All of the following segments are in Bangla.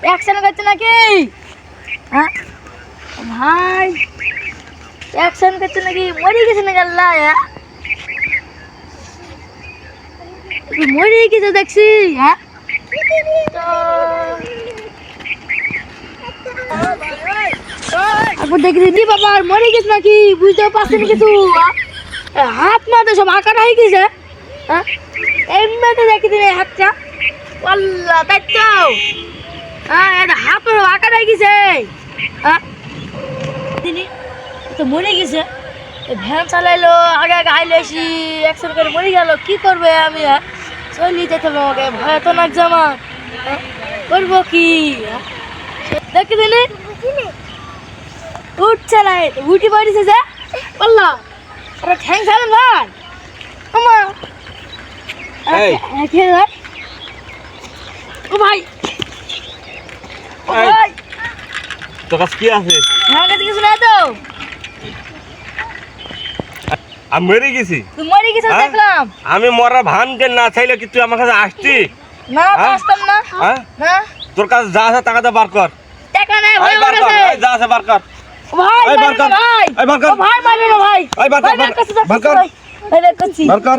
অ্যাকশন করছে নাকি? হ্যাঁ ভাই অ্যাকশন করছে নাকি? মরে গেছে নাকি? আল্লাহ মরে গেছে দেখছি। হ্যাঁ তো দেখি দিদি বাবা আর মরে গেছে নাকি? বুঝতেও পারছি না কিছু। হাত মাথা সব আঁকাটা হয়ে গেছে। হ্যাঁ এমনিতে দেখি দিন হাতটা আল্লাহ তাই তো। হ্যাঁ এটা হাত আঁকাটা হয়ে গেছে। হ্যাঁ দিদি তো মরে গেছে। ভ্যান চালাইলো আগে আগে আইলে এসি অ্যাক্সিডেন্ট করে মরে গেল। কি করবে আমি? চলি যেতে হবে আমাকে, ভয় তো লাগছে আমার। করবো কি? দেখি দিলি উঠছে না, উঠি পড়েছে যে বললাম ওরা ঠ্যাং ছাড়েন ভাই আমার। ও ভাই ও ভাই তোর কাছে কি আছে? আমার কাছে কিছু নাই তো। আমি মরে গেছি। তুই মরে গেছিস দেখলাম। আমি মরা ভানকে না চাইলে কি তুই আমার কাছে আসছি? না আসতাম না। না তোর কাছে যা আছে টাকাটা বার কর। টাকা নাই ভাই আমার বার কর, কাছে। যা আছে বার কর। ভাই বার কর, ভাই বার কর, ভাই মারবে না ভাই। বার কর, বার কর, বার কর।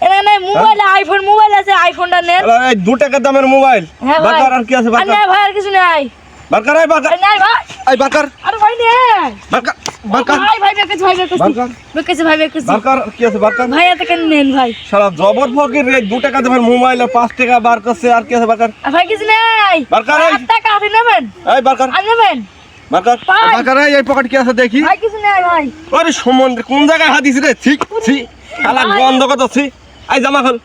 এনে নাই মোবাইল আইফোন মোবাইল আছে, আইফোনটা নেন। এই 2 টাকা দামের মোবাইল। বার কর, আর কি আছে বার কর। না ভাই আর কিছু নাই। বার কর, বার কর। নাই ভাই। এই বার কর। আরে ভাই নে। বার কর, বার কর। ভাই ভাই বেকেছে ভাই বেকেছে। বার কর। বেকেছে ভাই বেকেছে। বার কর, কি আছে বার কর। ভাই এত কেন নেন ভাই? শালা জবর ফকির রে 2 টাকা দামের মোবাইল আর 5 টাকা বার করছে, আর কি আছে বার কর। ভাই কিছু নাই। বার কর। এই টাকা আছে নেবেন? এই বার কর। আর নেবেন? বার কর। বার কর, এই পকেট কি আছে দেখি। ভাই কিছু নাই ভাই। আরে সুমন কোন জায়গায় হাত দিছিস রে? ঠিক ছি শালা গন্ধ কত ছি। এই জামা খোল,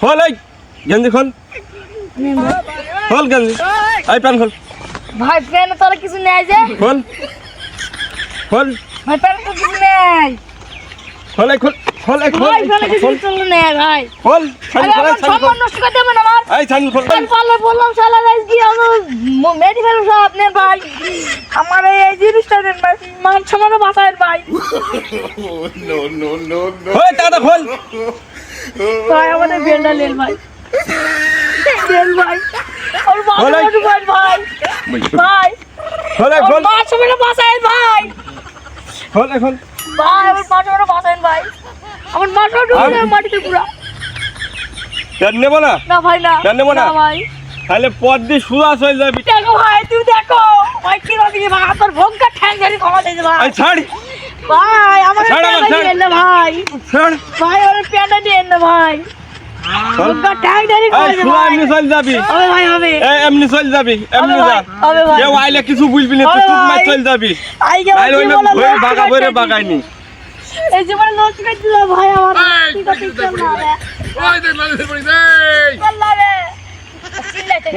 খোল। এই গেঞ্জি খোল, খোল গেঞ্জি। এই প্যান্ট খোল, ভাই প্যান তোর কিছু নাই যে? খোল, খোল। ভাই প্যান তো কিছু নাই। খোল, এই খোল, খোল, এই খোল, ভাই প্যান কিছু চলে না ভাই। খোল। আরে আমার সম্মান নষ্ট করে দেবেন আমার। এই ছানি খোল। আমি পারলে বললাম শালা গাইস কি আমার মেডি ফেল সব নেন ভাই। আমার এই জিনিসটা নেন ভাই। মান সম্মান বাঁচায়েন ভাই। ওই টাকা খোল। ভাই আমাদের বেলটা নেন ভাই। বেল ভাই আর খোল, এই। ভাই ভাই ভাই খোল, এই খোল, মান সম্মান বাঁচায়েন ভাই। খোল, এই খোল। ভাই আমার মান সম্মান বাঁচায়েন ভাই। আমার মাথা ঢুকে মাটিতে পুরা। প্যান্ট নেবো না? না ভাই না। প্যান্ট নেবো না? ভাই তাহলে পথ দিয়ে সুদা চলে যাবি। দেখো ভাই তুই দেখো ভাই কি রাখি ভাই আপনার ভঙ্কা ঠ্যাং ধরে ক্ষমা দিয়েছে ভাই। এই ছাড়, ভাই আমার ছাড়, প্যান্ট ছাড়। দিয়ে না ভাই। ছাড়। ভাই আমার প্যান্ট দিয়ে না ভাই। ভঙ্কা ঠ্যাং ধরে এই ক্ষমা সুদা ভাই। এমনি চলে যাবি। হবে ভাই হবে। এই এমনি চলে যাবি, এমনি হবে যা। ভাই, হবে ভাই। কেউ আইলে কিছু বুঝবি না, তুই হবে চুপ মার ভাই। চলে যাবি। আইগে আইলে ওই জীবনে ভয়ে লস বাগা করে বইরে দিয়েছি। বাগাইনি। এই জীবনে লস করে দিল ভাই আমার। ঠিক আছে চল না রে। ওই দেখ মানুষের বাড়ি, এই চল না রে। চিল্লাইতে